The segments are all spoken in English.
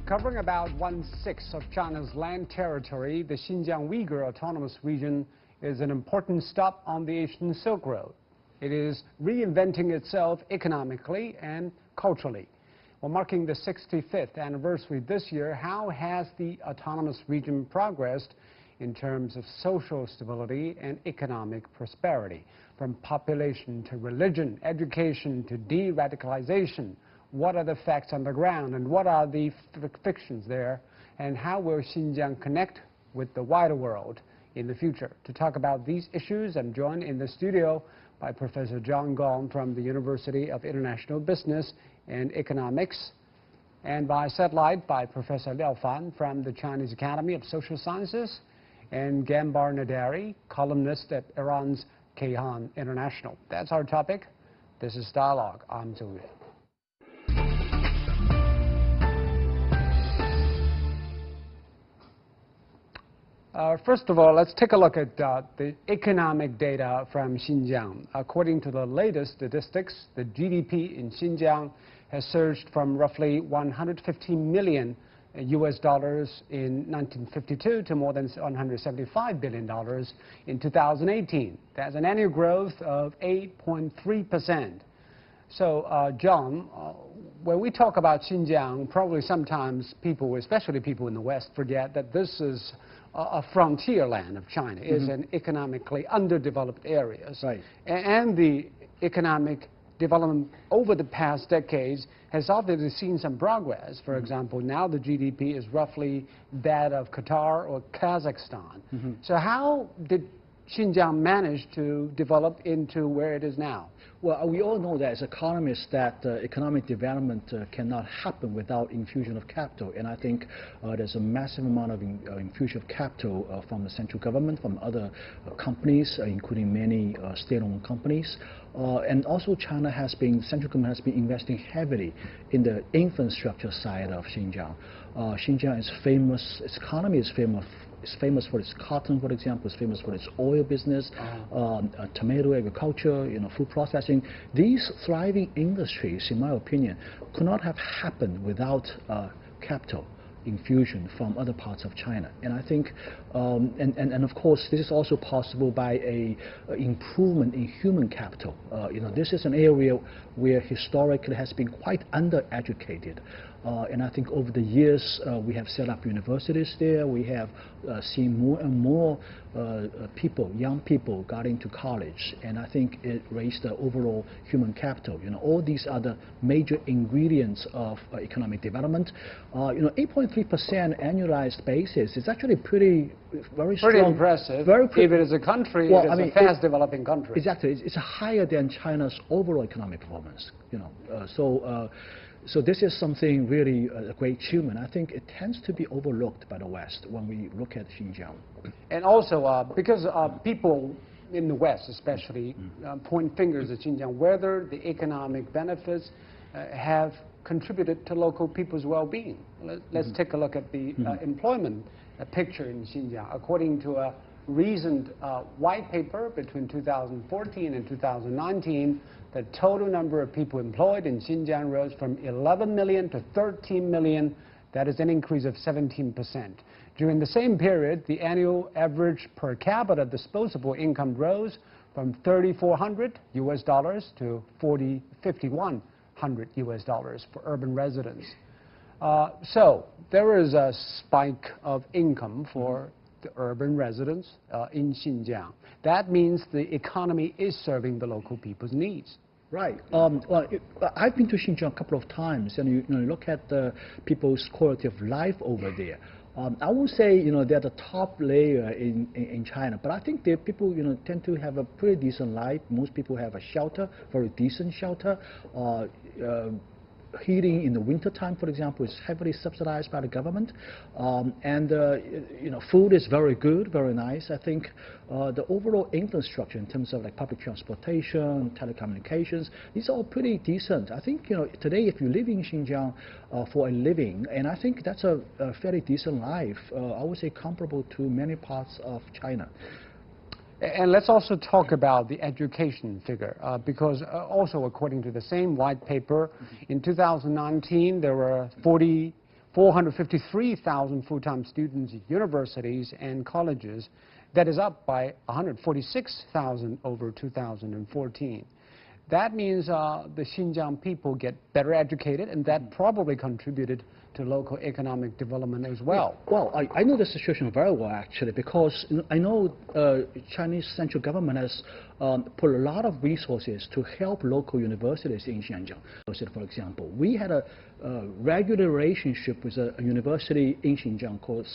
Covering about 1/6 of China's land territory, the Xinjiang Uygur Autonomous Region is an important stop on the Asian Silk Road. It is reinventing itself economically and culturally. Well, marking the 65th anniversary this year, how has the autonomous region progressed in terms of social stability and economic prosperity? From population to religion, education to de-radicalization, what are the facts on the ground and what are the fictions there, and how will Xinjiang connect with the wider world in the future? To talk about these issues, I'm joined in the studio by Professor John Gong from the University of International Business and Economics, and by satellite by Professor Liao Fan from the Chinese Academy of Social Sciences, and Gambar Nadari, columnist at Iran's Kayhan International. That's our topic. This is Dialogue. I'm Zhou Yue. First of all, let's take a look at the economic data from Xinjiang. According to the latest statistics, the GDP in Xinjiang has surged from roughly $115 million US dollars in 1952 to more than $175 billion in 2018. That's an annual growth of 8.3%. So, John, when we talk about Xinjiang, probably sometimes people, especially people in the West, forget that this is a frontier land of China. It's an economically underdeveloped area. Right. And the economic development over the past decades has obviously seen some progress. For example, now the GDP is roughly that of Qatar or Kazakhstan. So how did Xinjiang manage to develop into where it is now? Well, we all know that as economists that economic development cannot happen without infusion of capital. And I think there's a massive amount of infusion of capital from the central government, from other companies, including many state-owned companies. And also China has been, central government has been investing heavily in the infrastructure side of Xinjiang. Xinjiang is famous, its economy is famous. It's famous for its cotton, for example. It's famous for its oil business, tomato agriculture, food processing. These thriving industries, in my opinion, could not have happened without capital infusion from other parts of China. And I think, and of course, this is also possible by a improvement in human capital. This is an area where historically has been quite undereducated. And I think over the years, we have set up universities there. We have seen more and more people, young people, got into college. And I think it raised the overall human capital. All these are the major ingredients of economic development. 8.3% annualized basis is actually very strong. Pretty impressive. If it is a country, well, it is a fast-developing country. Exactly. It's higher than China's overall economic performance. So this is something really a great achievement. I think it tends to be overlooked by the West when we look at Xinjiang. And also because people in the West especially point fingers at Xinjiang, whether the economic benefits have contributed to local people's well-being. Let's take a look at the employment picture in Xinjiang. According to a recent white paper between 2014 and 2019, the total number of people employed in Xinjiang rose from 11 million to 13 million. That is an increase of 17%. During the same period, the annual average per capita disposable income rose from $3,400 US dollars to $5,100 US dollars for urban residents. So there is a spike of income for the urban residents in Xinjiang. That means the economy is serving the local people's needs. Right. Well, I've been to Xinjiang a couple of times, and you look at the people's quality of life over there. I won't say they're the top layer in China, but I think people tend to have a pretty decent life. Most people have a shelter, very decent shelter. Heating in the wintertime, for example, is heavily subsidized by the government. Food is very good, very nice. I think the overall infrastructure in terms of like public transportation, telecommunications, these are all pretty decent. I think, today if you live in Xinjiang for a living, and I think that's a fairly decent life, I would say comparable to many parts of China. And let's also talk about the education figure, because also according to the same white paper, in 2019 there were 453,000 full-time students at universities and colleges. That is up by 146,000 over 2014. That means the Xinjiang people get better educated, and that probably contributed to local economic development as well. Yeah. Well, I know the situation very well, actually, because I know Chinese central government has put a lot of resources to help local universities in Xinjiang. For example, we had a regular relationship with a university in Xinjiang called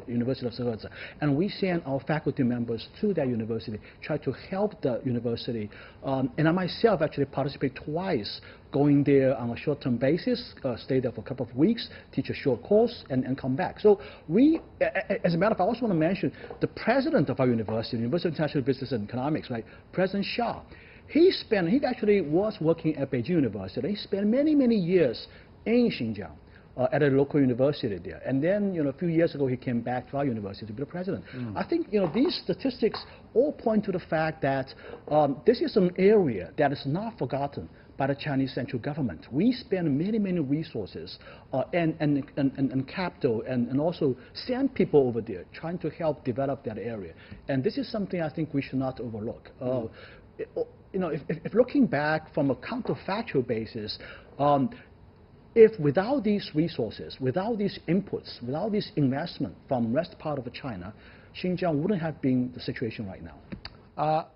University of Sehezi, and we send our faculty members to that university, try to help the university. And I myself actually participate twice, going there on a short-term basis, stay there for a couple of weeks, teach a short course, and come back. So we, as a matter of fact, I also want to mention the president of our university, University of International Business and Economics, right, President Xia. He actually was working at Beijing University. He spent many, many years in Xinjiang at a local university there. And then, a few years ago, he came back to our university to be the president. I think, these statistics all point to the fact that this is an area that is not forgotten by the Chinese central government. We spend many, many resources and capital and also send people over there trying to help develop that area. And this is something I think we should not overlook. If looking back from a counterfactual basis, if without these resources, without these inputs, without this investment from the rest part of China, Xinjiang wouldn't have been the situation right now.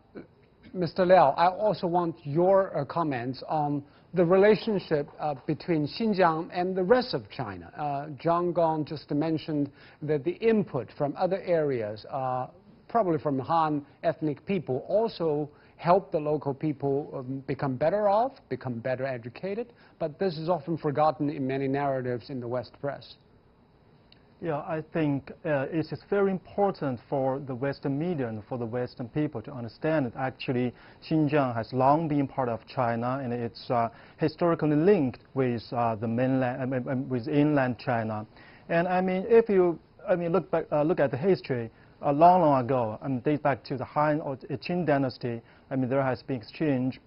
Mr. Liao, I also want your comments on the relationship between Xinjiang and the rest of China. Zhang Gong just mentioned that the input from other areas, probably from Han ethnic people, also help the local people become better off, become better educated, but this is often forgotten in many narratives in the West press. Yeah, I think it is very important for the Western media and for the Western people to understand that actually Xinjiang has long been part of China, and it's historically linked with the mainland, with inland China. And I mean, if you look at the history, long ago, date back to the Han or Qing dynasty, there has been exchange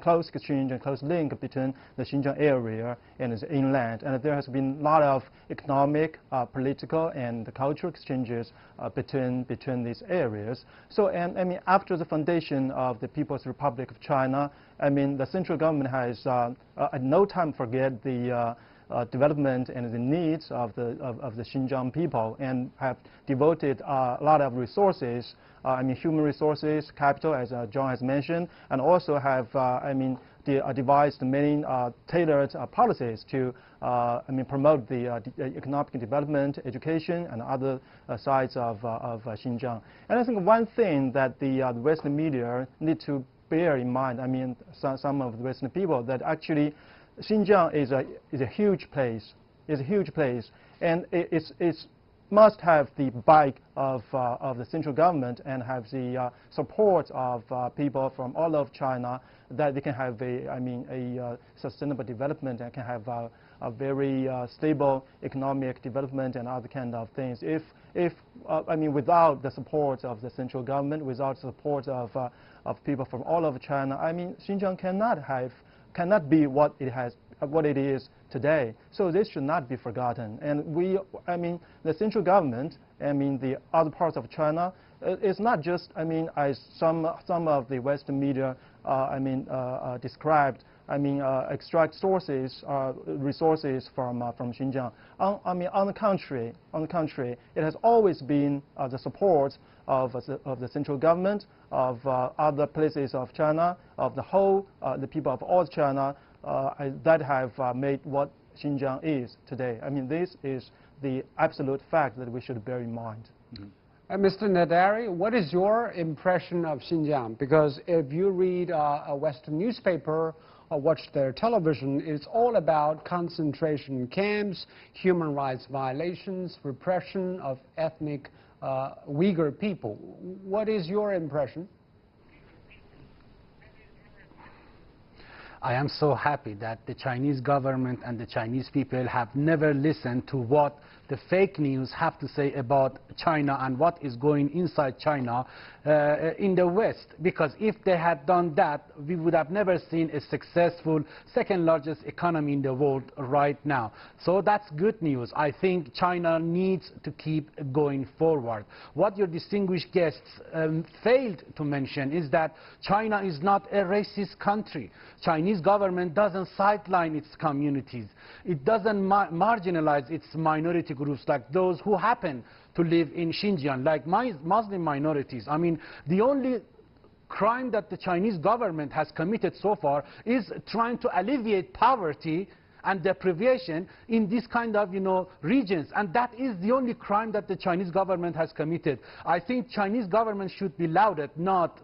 close exchange and close link between the Xinjiang area and its inland. And there has been a lot of economic, political, and cultural exchanges between these areas. So, and after the foundation of the People's Republic of China, the central government has at no time forget the development and the needs of the Xinjiang people, and have devoted a lot of resources, human resources, capital, as John has mentioned, and also have, devised many tailored policies to, promote the economic development, education, and other sides of Xinjiang. And I think one thing that the Western media need to bear in mind, some of the Western people, that actually Xinjiang is a huge place. It's a huge place, and it must have the back of the central government and have the support of people from all over China, that they can have a sustainable development and can have a very stable economic development and other kind of things. If without the support of the central government, without the support of people from all over China, Xinjiang cannot be what it is today. So this should not be forgotten. And the central government, the other parts of China, is not just, as some of the Western media, described, extract resources from Xinjiang. On the contrary, it has always been the support of the central government, of other places of China, of the people of all China, that have made what Xinjiang is today. This is the absolute fact that we should bear in mind. Mr. Nadari, what is your impression of Xinjiang? Because if you read a Western newspaper or watch their television, it's all about concentration camps, human rights violations, repression of ethnic Uyghur people. What is your impression? I am so happy that the Chinese government and the Chinese people have never listened to what the fake news have to say about China and what is going inside China in the West. Because if they had done that, we would have never seen a successful second largest economy in the world right now. So that's good news. I think China needs to keep going forward. What your distinguished guests failed to mention is that China is not a racist country. Chinese government doesn't sideline its communities. It doesn't marginalize its minority groups like those who happen to live in Xinjiang, like Muslim minorities. I mean, the only crime that the Chinese government has committed so far is trying to alleviate poverty and deprivation in these kind of, regions. And that is the only crime that the Chinese government has committed. I think Chinese government should be lauded, not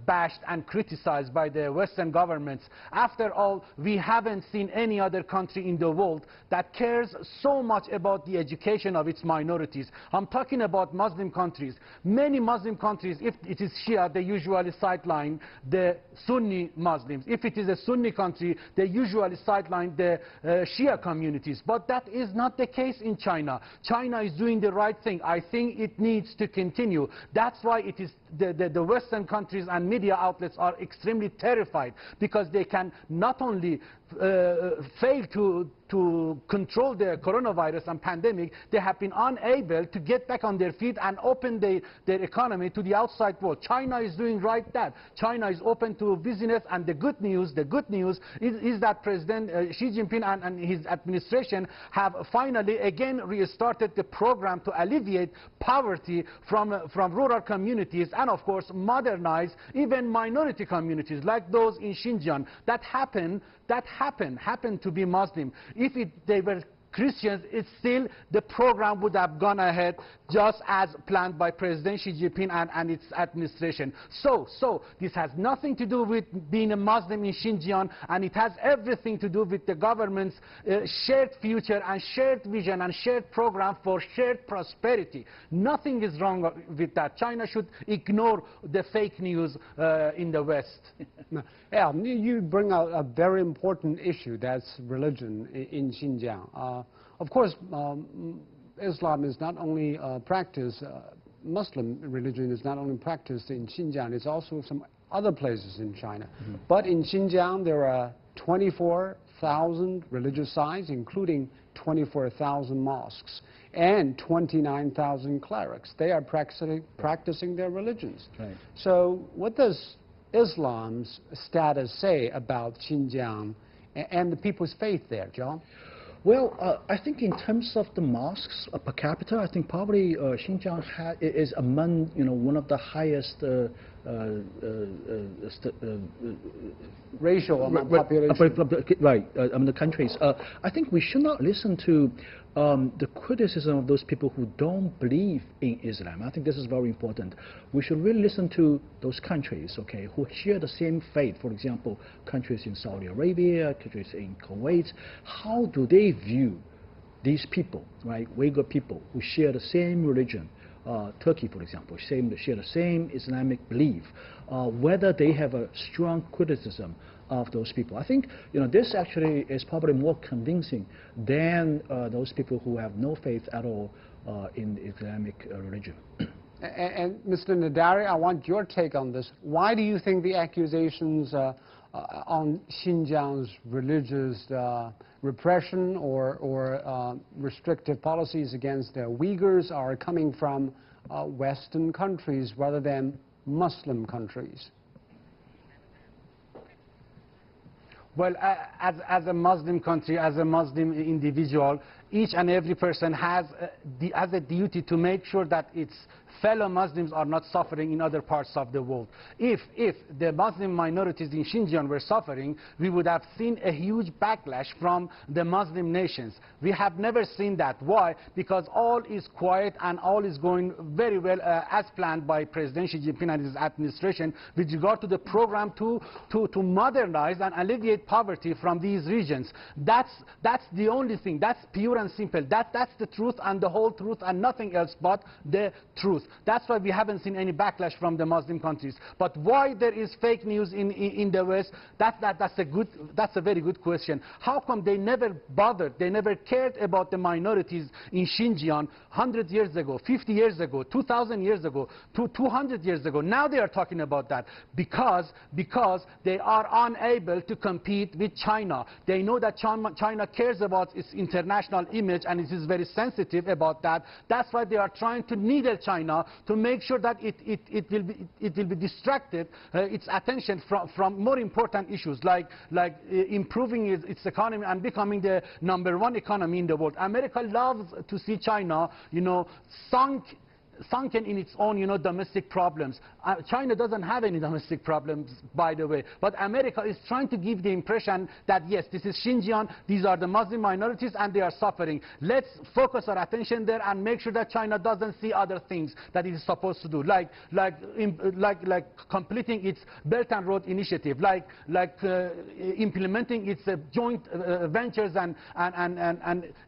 bashed and criticized by the Western governments. After all, we haven't seen any other country in the world that cares so much about the education of its minorities. I'm talking about Muslim countries. Many Muslim countries, if it is Shia, they usually sideline the Sunni Muslims. If it is a Sunni country, they usually sideline the Shia communities. But that is not the case in China. China is doing the right thing. I think it needs to continue. That's why it is the Western countries and media outlets are extremely terrified, because they can not only fail to control the coronavirus and pandemic, they have been unable to get back on their feet and open their economy to the outside world. China is doing right that. China is open to business, and the good news is that President Xi Jinping and his administration have finally again restarted the program to alleviate poverty from rural communities, and of course modernize even minority communities like those in Xinjiang that happen to be Muslim. If they were Christians, the program would have gone ahead just as planned by President Xi Jinping and its administration. So this has nothing to do with being a Muslim in Xinjiang, and it has everything to do with the government's shared future and shared vision and shared program for shared prosperity. Nothing is wrong with that. China should ignore the fake news in the West. Yeah, you bring out a very important issue, that's religion in Xinjiang. Of course, Islam is not only practiced, Muslim religion is not only practiced in Xinjiang, it's also some other places in China. Mm-hmm. But in Xinjiang, there are 24,000 religious sites, including 24,000 mosques and 29,000 clerics. They are practicing their religions. Right. So what does Islam's status say about Xinjiang and the people's faith there, John? Well, I think in terms of the mosques per capita, I think probably Xinjiang is among one of the highest ratio among population. Right, among the countries. I think we should not listen to the criticism of those people who don't believe in Islam. I think this is very important. We should really listen to those countries, okay, who share the same faith. For example, countries in Saudi Arabia, countries in Kuwait. How do they view these people, right, Uyghur people who share the same religion? Turkey, for example, share the same Islamic belief. Whether they have a strong criticism of those people. I think this actually is probably more convincing than those people who have no faith at all in Islamic religion. And Mr. Nadari, I want your take on this. Why do you think the accusations on Xinjiang's religious repression or restrictive policies against the Uyghurs are coming from Western countries rather than Muslim countries? Well, as a Muslim country, as a Muslim individual, each and every person has a duty to make sure that its fellow Muslims are not suffering in other parts of the world. If the Muslim minorities in Xinjiang were suffering, we would have seen a huge backlash from the Muslim nations. We have never seen that. Why? Because all is quiet and all is going very well as planned by President Xi Jinping and his administration with regard to the program to modernize and alleviate poverty from these regions. That's the only thing. That's pure and simple. That's the truth and the whole truth and nothing else but the truth. That's why we haven't seen any backlash from the Muslim countries. But why there is fake news in the West, that's a very good question. How come they never bothered, they never cared about the minorities in Xinjiang 100 years ago, 50 years ago, 2,000 years ago, 200 years ago? Now they are talking about that because they are unable to compete with China. They know that China cares about its international image and it is very sensitive about that. That's why they are trying to needle China to make sure that it will be distracted its attention from more important issues like improving its economy and becoming the #1 economy in the world. America loves to see China, sunken in its own, domestic problems. China doesn't have any domestic problems, by the way. But America is trying to give the impression that, yes, this is Xinjiang, these are the Muslim minorities, and they are suffering. Let's focus our attention there and make sure that China doesn't see other things that it is supposed to do, like completing its Belt and Road Initiative, like implementing its joint ventures and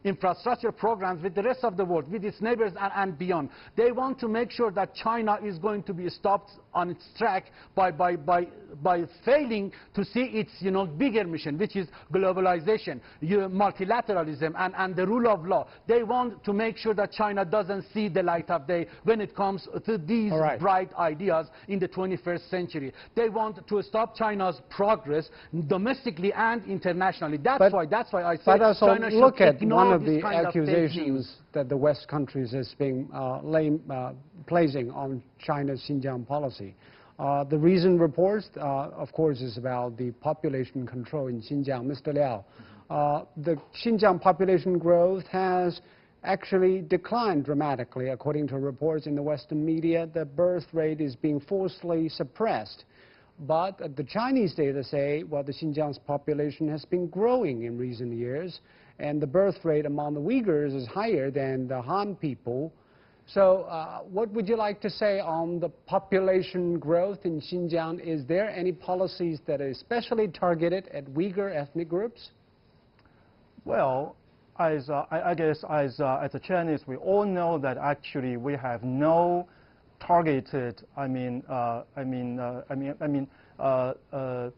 infrastructure programs with the rest of the world, with its neighbors and beyond. They want to make sure that China is going to be stopped on its track by failing to see its bigger mission, which is globalization, multilateralism, and the rule of law. They want to make sure that China doesn't see the light of day when it comes to these bright ideas in the 21st century. They want to stop China's progress domestically and internationally. That's why I say China should look at ignore one of this the kind accusations that the West countries is being placing on China's Xinjiang policy. The recent reports, of course, is about the population control in Xinjiang. Mr. Liao, the Xinjiang population growth has actually declined dramatically. According to reports in the Western media, the birth rate is being forcibly suppressed. But the Chinese data say, well, the Xinjiang's population has been growing in recent years, and the birth rate among the Uyghurs is higher than the Han people. So what would you like to say on the population growth in Xinjiang? Is there any policies that are especially targeted at Uyghur ethnic groups? Well, I guess as a Chinese, we all know that actually we have no targeted,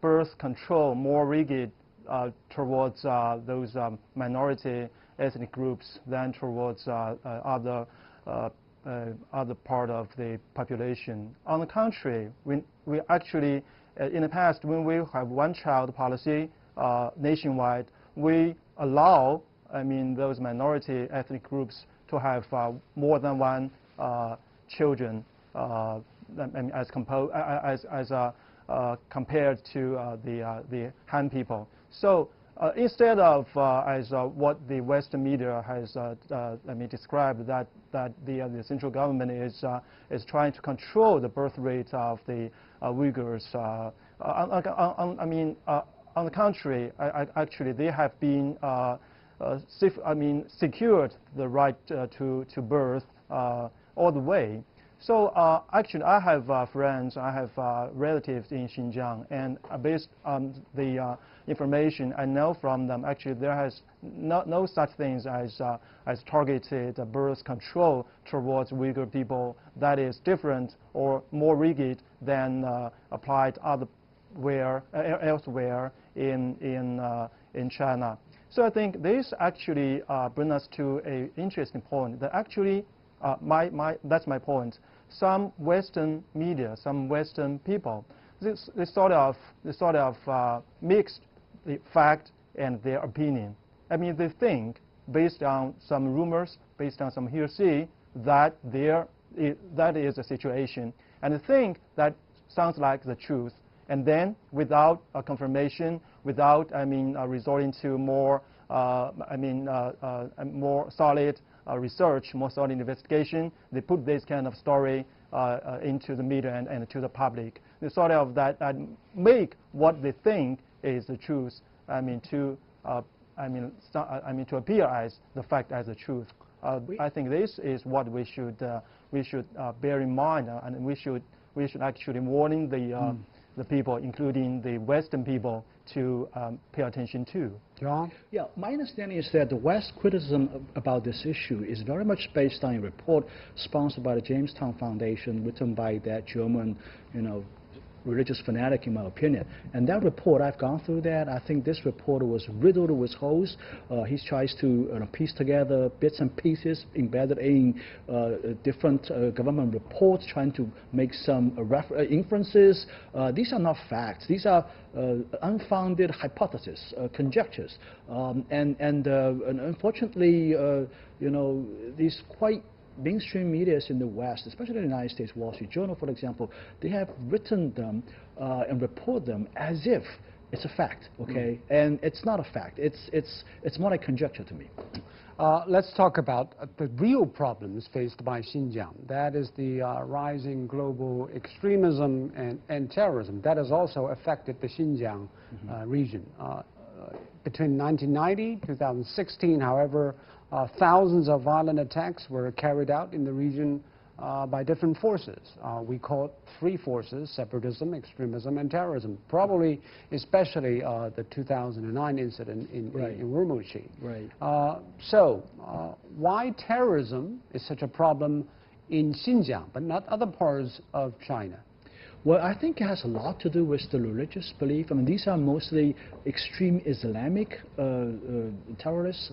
birth control more rigid towards those minority ethnic groups than towards other part of the population. On the contrary, we actually, in the past, when we have one-child policy nationwide, we allow, those minority ethnic groups to have more than one children, as compared to the Han people. So instead of as what the Western media has described, that the central government is trying to control the birth rate of the Uyghurs. On the contrary, actually they have been secured the right to birth all the way. So actually, I have friends, I have relatives in Xinjiang, and based on the information I know from them, actually there has no such things as targeted birth control towards Uyghur people that is different or more rigid than applied elsewhere in China. So I think this actually brings us to an interesting point that actually. That's my point. Some Western media, some Western people, they sort of mixed the fact and their opinion. They think, based on some rumors, based on some hearsay, that that is a situation, and they think that sounds like the truth. And then, without a confirmation, without resorting to more more solid research, more solid investigation, they put this kind of story into the media and to the public. They sort of that make what they think is the truth. To appear as the fact as the truth. I think this is what we should bear in mind, and we should actually warning the people, including the Western people, to pay attention to. John? Yeah, my understanding is that the West's criticism about this issue is very much based on a report sponsored by the Jamestown Foundation, written by that German, religious fanatic, in my opinion. And that report, I've gone through that. I think this report was riddled with holes. He tries to piece together bits and pieces embedded in different government reports, trying to make some inferences. These are not facts. These are unfounded hypotheses, conjectures. And unfortunately, these quite mainstream media in the West, especially in the United States, Wall Street Journal, for example, they have written them and report them as if it's a fact, okay? And it's not a fact. It's more like conjecture to me. Let's talk about the real problems faced by Xinjiang. That is the rising global extremism and terrorism. That has also affected the Xinjiang region. Between 1990 and 2016, however, thousands of violent attacks were carried out in the region by different forces. We call it three forces: separatism, extremism, and terrorism. Probably, especially the 2009 incident in Urumqi. Right. So, why terrorism is such a problem in Xinjiang, but not other parts of China? Well, I think it has a lot to do with the religious belief. I mean, these are mostly extreme Islamic terrorists,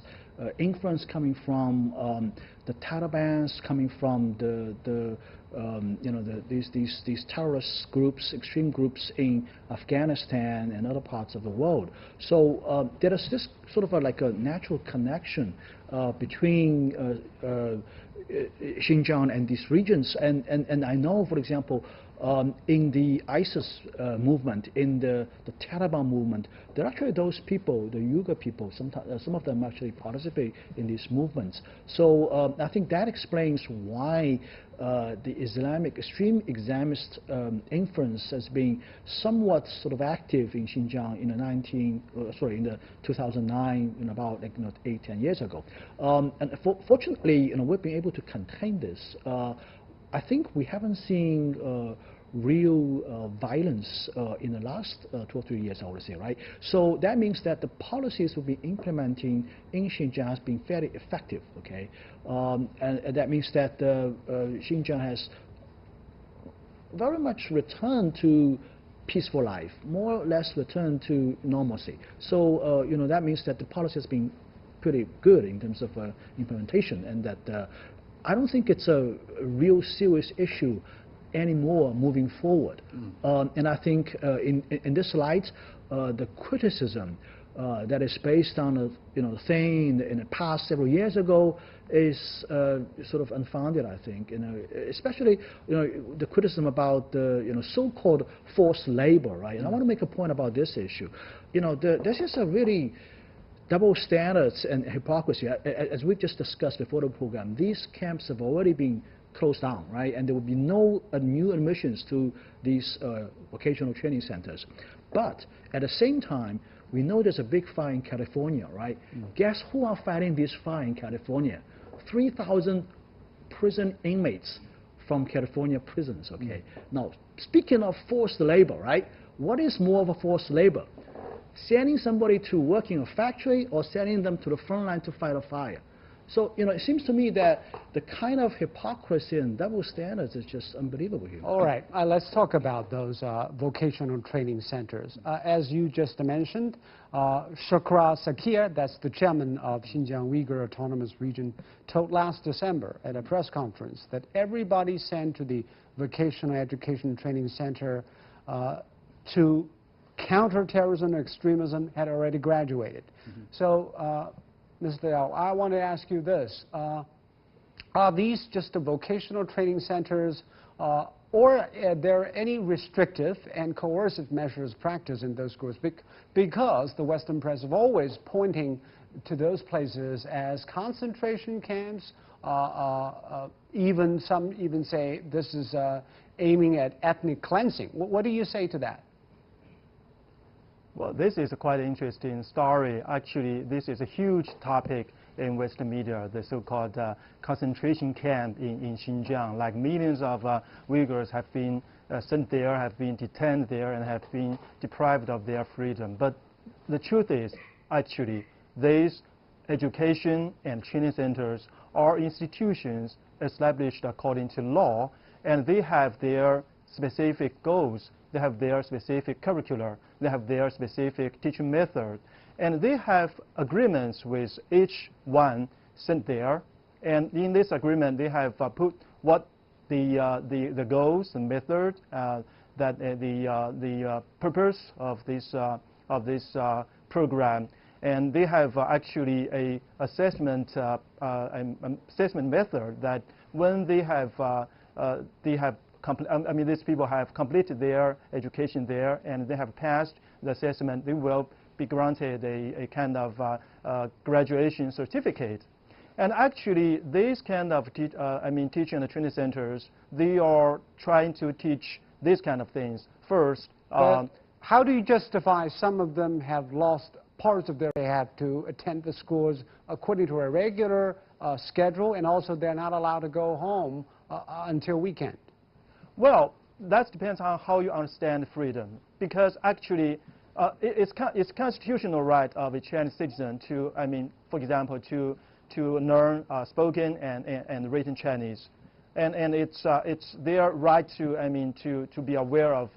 influence coming from the Taliban, coming from these terrorist groups, extreme groups in Afghanistan and other parts of the world. So there is this sort of like a natural connection between Xinjiang and these regions. And I know, for example, in the ISIS movement, in the Taliban movement, there are actually those people, the Uyghur people, some of them actually participate in these movements. So I think that explains why the extreme Islamist influence has been somewhat sort of active in Xinjiang in the 2009, about 8-10 years ago. And fortunately, we've been able to contain this. I think we haven't seen real violence in the last 2 or 3 years, I would say, right? So that means that the policies we'll be implementing in Xinjiang has been fairly effective, okay? And that means that Xinjiang has very much returned to peaceful life, more or less returned to normalcy. So, that means that the policy has been pretty good in terms of implementation, and that I don't think it's a real serious issue anymore moving forward. And I think in this light, the criticism that is based on a thing in the past several years ago is sort of unfounded, I think. Especially the criticism about the so-called forced labor, right? And I want to make a point about this issue. There's just a really double standards and hypocrisy. As we just discussed before the program, these camps have already been closed down, right? And there will be no new admissions to these vocational training centers. But at the same time, we know there's a big fire in California, right? Guess who are fighting this fire in California? 3,000 prison inmates from California prisons, okay? Now, speaking of forced labor, right? What is more of a forced labor? Sending somebody to work in a factory or sending them to the front line to fight a fire? So, it seems to me that the kind of hypocrisy and double standards is just unbelievable here. All right, let's talk about those vocational training centers. As you just mentioned, Shukra Sakir, that's the chairman of Xinjiang Uygur Autonomous Region, told last December at a press conference that everybody sent to the vocational education training center to counter terrorism and extremism had already graduated. So, Mr. Liao, I want to ask you this. Are these just the vocational training centers, or are there any restrictive and coercive measures practiced in those schools? Because the Western press is always pointing to those places as concentration camps. Some even say this is aiming at ethnic cleansing. What do you say to that? Well, this is a quite interesting story. Actually, this is a huge topic in Western media, the so-called concentration camp in Xinjiang. Like millions of Uyghurs have been sent there, have been detained there, and have been deprived of their freedom. But the truth is, actually, these education and training centers are institutions established according to law, and they have their specific goals, they have their specific curricula, they have their specific teaching method, and they have agreements with each one sent there. And in this agreement, they have put what the goals and method, that the purpose of this program, and they have actually a assessment method that when they have these people have completed their education there and they have passed the assessment, they will be granted a kind of graduation certificate. And actually, these kind of teaching and training centers, they are trying to teach these kind of things. First, how do you justify some of them have lost parts of their, they have to attend the schools according to a regular schedule, and also they're not allowed to go home until weekend? Well, that depends on how you understand freedom, because actually it's constitutional right of a Chinese citizen to, for example, to learn spoken and written Chinese, and it's their right to be aware of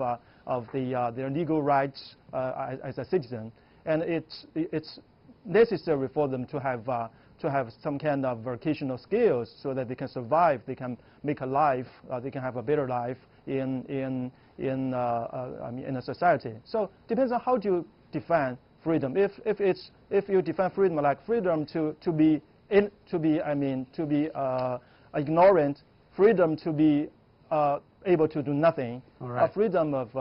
their legal rights as a citizen, and it's necessary for them to have some kind of vocational skills so that they can survive, they can make a life, they can have a better life in a society. So depends on how you define freedom. If you define freedom like freedom to be ignorant, freedom to be able to do nothing, right. Freedom of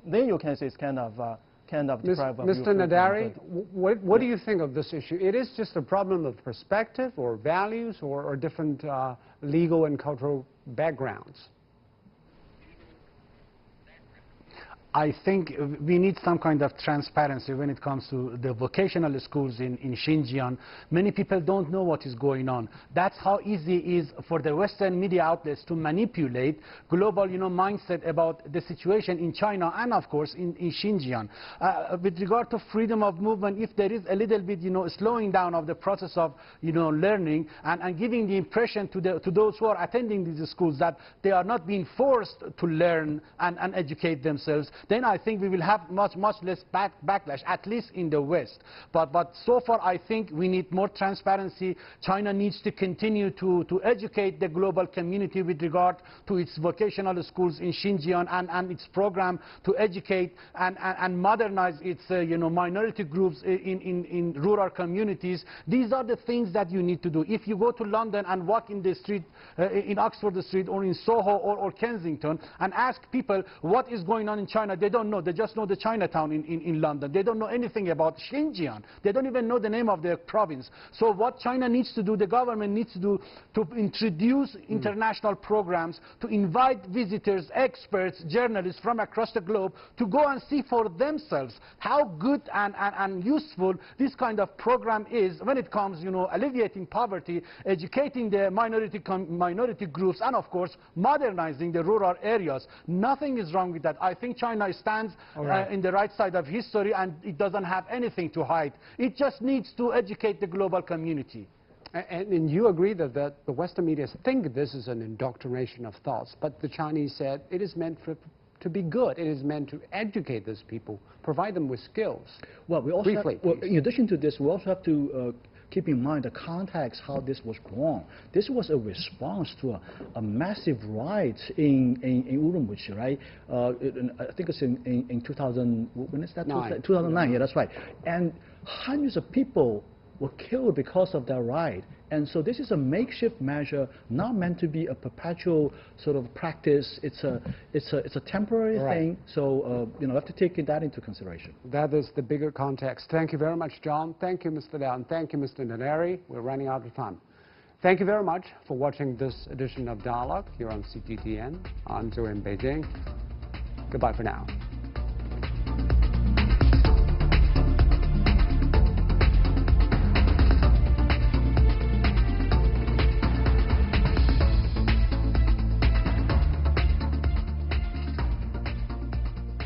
then you can say it's kind of deprived of Mr. Nadari, what do you think of this issue? It is just a problem of perspective or values or different legal and cultural backgrounds? I think we need some kind of transparency when it comes to the vocational schools in Xinjiang. Many people don't know what is going on. That's how easy it is for the Western media outlets to manipulate global mindset about the situation in China and, of course, in Xinjiang. With regard to freedom of movement, if there is a little bit slowing down of the process of learning and giving the impression to those who are attending these schools that they are not being forced to learn and educate themselves, then I think we will have much less backlash, at least in the West. But so far, I think we need more transparency. China needs to continue to educate the global community with regard to its vocational schools in Xinjiang and its program to educate and modernize its minority groups in rural communities. These are the things that you need to do. If you go to London and walk in the street, in Oxford Street or in Soho or Kensington and ask people what is going on in China, they don't know. They just know the Chinatown in London. They don't know anything about Xinjiang. They don't even know the name of their province. So what China needs to do, the government needs to do, to introduce international programs, to invite visitors, experts, journalists from across the globe to go and see for themselves how good and useful this kind of program is when it comes, alleviating poverty, educating the minority groups, and of course, modernizing the rural areas. Nothing is wrong with that. I think China stands in the right side of history, and it doesn't have anything to hide. It just needs to educate the global community. And you agree that the Western media think this is an indoctrination of thoughts, but the Chinese said it is meant to be good. It is meant to educate these people, provide them with skills. Well, we also briefly, in addition to this, we also have to keep in mind the context how this was born. This was a response to a massive riot in Urumqi, right? I think it's in 2000. When is that? 2009. Yeah, that's right. And hundreds of people were killed because of that riot. And so this is a makeshift measure, not meant to be a perpetual sort of practice. It's a temporary thing. So we have to take that into consideration. That is the bigger context. Thank you very much, John. Thank you, Mr. Liao, and thank you, Mr. Nadari. We're running out of time. Thank you very much for watching this edition of Dialogue here on CGTN on Zhou in Beijing. Goodbye for now.